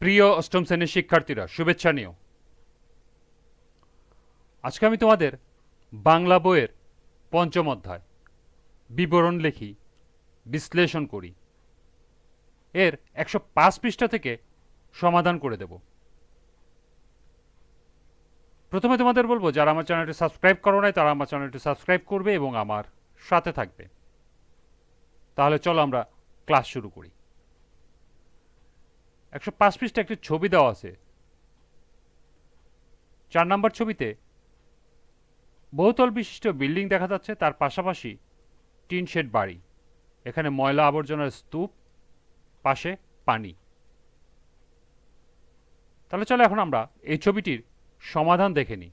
প্রিয় অষ্টম শ্রেণীর শিক্ষার্থীরা, শুভেচ্ছা নিও। আজকে আমি তোমাদের বাংলা বইয়ের পঞ্চম অধ্যায় বিবরণ লেখি, বিশ্লেষণ করি এর 105 পৃষ্ঠা থেকে সমাধান করে দেব। প্রথমে তোমাদের বলবো, যারা আমার চ্যানেলটি সাবস্ক্রাইব করো নাই তারা আমার চ্যানেলটি সাবস্ক্রাইব করবে এবং আমার সাথে থাকবে। তাহলে চলো আমরা ক্লাস শুরু করি। 105 পৃষ্ঠা একটি ছবি দেওয়া আছে। 4 নম্বর ছবিতে বহুতল বিশিষ্ট বিল্ডিং দেখা যাচ্ছে, তার পাশাপাশি টিন শেড বাড়ি, এখানে ময়লা আবর্জনার স্তূপ, পাশে পানি। তাহলে চলো এখন আমরা এই ছবিটির সমাধান দেখে নিই।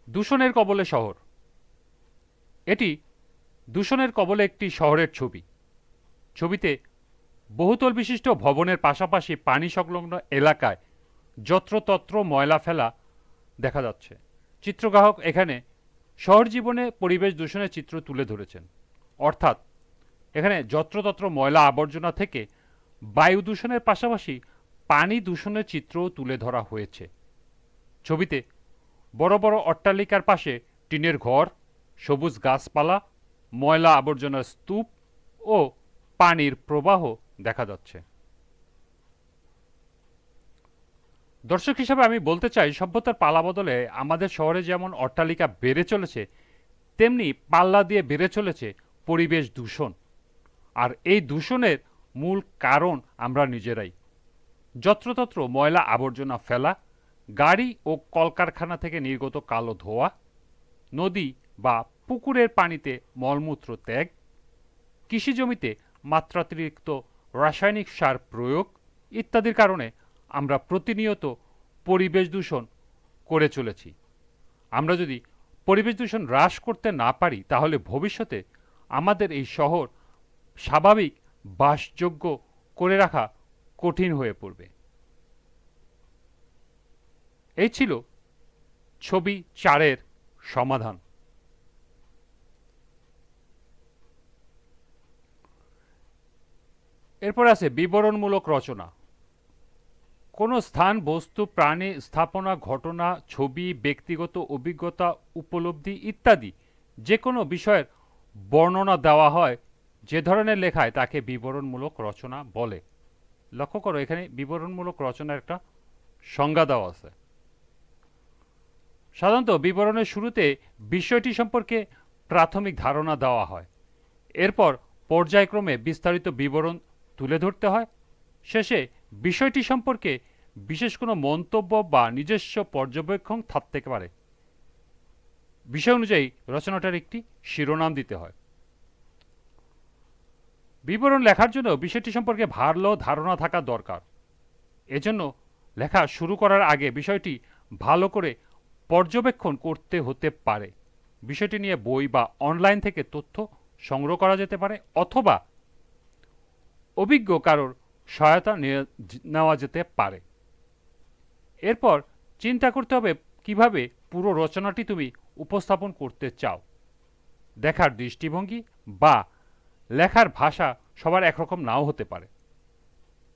দূষণের কবলে শহর। এটি দূষণের কবলে একটি শহরের ছবি। ছবিতে বহুতল বিশিষ্ট ভবনের পাশাপাশি পানি সংলগ্ন এলাকায় যত্রতত্র ময়লা ফেলা দেখা যাচ্ছে। চিত্রগ্রাহক এখানে শহর জীবনে পরিবেশ দূষণের চিত্র তুলে ধরেছেন, অর্থাৎ এখানে যত্রতত্র ময়লা আবর্জনা থেকে বায়ু দূষণের পাশাপাশি পানি দূষণের চিত্রও তুলে ধরা হয়েছে। ছবিতে বড় বড় অট্টালিকার পাশে টিনের ঘর, সবুজ গাছপালা, ময়লা আবর্জনার স্তূপ ও পানির প্রবাহ দেখা যাচ্ছে। দর্শক হিসাবে আমি বলতে চাই, সভ্যতার পালা বদলে আমাদের শহরে যেমন অট্টালিকা বেড়ে চলেছে, তেমনি পাল্লা দিয়ে বেড়ে চলেছে পরিবেশ দূষণ। আর এই দূষণের মূল কারণ আমরা নিজেরাই। যত্রতত্র ময়লা আবর্জনা ফেলা, গাড়ি ও কলকারখানা থেকে নির্গত কালো ধোঁয়া, নদী বা পুকুরের পানিতে মলমূত্র ত্যাগ, কৃষিজমিতে মাত্রাতিরিক্ত রাসায়নিক সার প্রয়োগ ইত্যাদির কারণে আমরা প্রতিনিয়ত পরিবেশ দূষণ করে চলেছি। আমরা যদি পরিবেশ দূষণ হ্রাস করতে না পারি, তাহলে ভবিষ্যতে আমাদের এই শহর স্বাভাবিক বাসযোগ্য করে রাখা কঠিন হয়ে পড়বে। এই ছিল ছবি 4-এর সমাধান। এরপর আছে বিবরণমূলক রচনা। কোনো স্থান, বস্তু, প্রাণী, স্থাপনা, ঘটনা, ছবি, ব্যক্তিগত অভিজ্ঞতা, উপলব্ধি ইত্যাদি যে কোনো বিষয়ের বর্ণনা দেওয়া হয় যে ধরনের লেখায়, তাকে বিবরণমূলক রচনা বলে। লক্ষ্য করো, এখানে বিবরণমূলক রচনার একটা সংজ্ঞা দেওয়া আছে। সাধারণত বিবরণের শুরুতে বিষয়টি সম্পর্কে প্রাথমিক ধারণা দেওয়া হয়, এরপর পর্যায়ক্রমে বিস্তারিত বিবরণ তুলে ধরতে হয়। শেষে বিষয়টি সম্পর্কে বিশেষ কোনো মন্তব্য বা নিজস্ব পর্যবেক্ষণ থাকতে পারে। বিষয় অনুযায়ী রচনাটার একটি শিরোনাম দিতে হয়। বিবরণ লেখার জন্য বিষয়টি সম্পর্কে ভালো ধারণা থাকা দরকার। এজন্য লেখা শুরু করার আগে বিষয়টি ভালো করে পর্যবেক্ষণ করতে হতে পারে। বিষয়টি নিয়ে বই বা অনলাইন থেকে তথ্য সংগ্রহ করা যেতে পারে, অথবা অভিজ্ঞ কারোর সহায়তা নেওয়া যেতে পারে। এরপর চিন্তা করতে হবে কিভাবে পুরো রচনাটি তুমি উপস্থাপন করতে চাও। দেখার দৃষ্টিভঙ্গি বা লেখার ভাষা সবার একরকম নাও হতে পারে,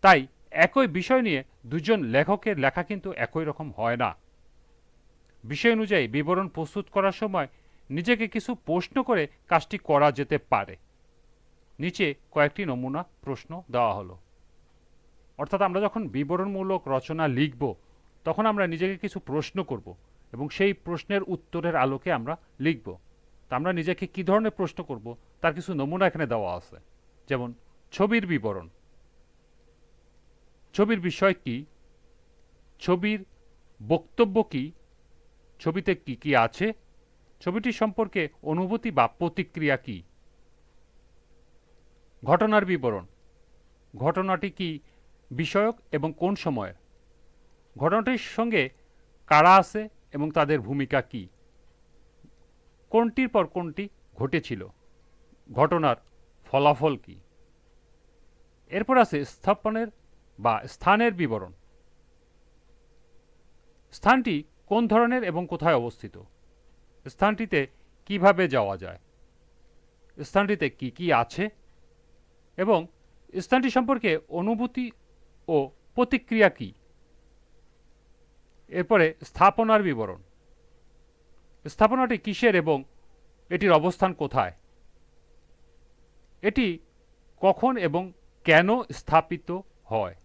তাই একই বিষয় নিয়ে দুজন লেখকের লেখা কিন্তু একই রকম হয় না। বিষয় অনুযায়ী বিবরণ প্রস্তুত করার সময় নিজেকে কিছু প্রশ্ন করে কাজটি করা যেতে পারে। নিচে কয়েকটি নমুনা প্রশ্ন দেওয়া হলো। অর্থাৎ আমরা যখন বিবরণমূলক রচনা লিখব, তখন আমরা নিজেকে কিছু প্রশ্ন করব এবং সেই প্রশ্নের উত্তরের আলোকে আমরা লিখব। তা আমরা নিজেকে কী ধরনের প্রশ্ন করব তার কিছু নমুনা এখানে দেওয়া আছে। যেমন ছবির বিবরণ, ছবির বিষয় কি, ছবির বক্তব্য কি, ছবিতে কি কি আছে, ছবিটি সম্পর্কে অনুভূতি বা প্রতিক্রিয়া কি। ঘটনার বিবরণ, ঘটনাটি কি বিষয়ক এবং কোন সময়ের, ঘটনাটির সঙ্গে কারা আছে এবং তাদের ভূমিকা কি, কোনটির পর কোনটি ঘটেছিল, ঘটনার ফলাফল কি। এরপর আছে স্থাপনের বা স্থানের বিবরণ। স্থানটি কোন ধরনের এবং কোথায় অবস্থিত, স্থানটিতে কিভাবে যাওয়া যায়, স্থানটিতে কি কি আছে এবং স্থানটি সম্পর্কে অনুভূতি ও প্রতিক্রিয়া কি? এরপরে স্থাপনার বিবরণ। স্থাপনাটি কিসের এবং এটির অবস্থান কোথায়? এটি কখন এবং কেন স্থাপিত হয়?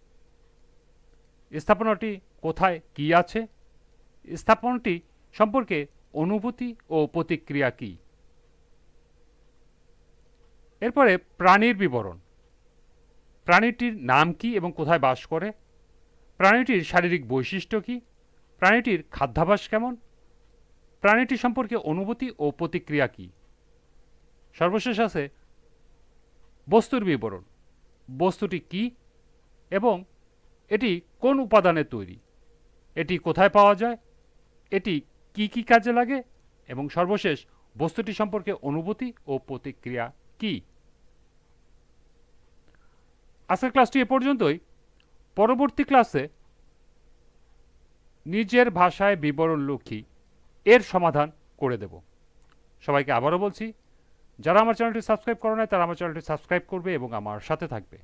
স্থাপনাটি কোথায় কি আছে? স্থাপনাটি সম্পর্কে অনুভূতি ও প্রতিক্রিয়া কি? এরপরে প্রাণীর বিবরণ। প্রাণীটির নাম কি এবং কোথায় বাস করে? প্রাণীটির শারীরিক বৈশিষ্ট্য কি? প্রাণীটির খাদ্যাভ্যাস কেমন? প্রাণীটি সম্পর্কে অনুভূতি ও প্রতিক্রিয়া কি? সর্বশেষ আছে বস্তুর বিবরণ। বস্তুটি কি এবং এটি কোন উপাদানে তৈরি? এটি কোথায় পাওয়া যায়? এটি কি কি কাজে লাগে? এবং সর্বশেষ বস্তুটি সম্পর্কে অনুভূতি ও প্রতিক্রিয়া কি? আজকের ক্লাসটি এ পর্যন্তই। পরবর্তী ক্লাসে নিজের ভাষায় বিবরণ লিখি এর সমাধান করে দেব। সবাইকে আবারও বলছি, যারা আমার চ্যানেলটি সাবস্ক্রাইব করে নাই তারা আমার চ্যানেলটি সাবস্ক্রাইব করবে এবং আমার সাথে থাকবে।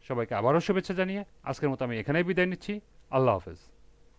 সবাইকে আবারও শুভেচ্ছা জানিয়ে আজকের মতো আমি এখানেই বিদায় নিচ্ছি। আল্লাহ হাফেজ।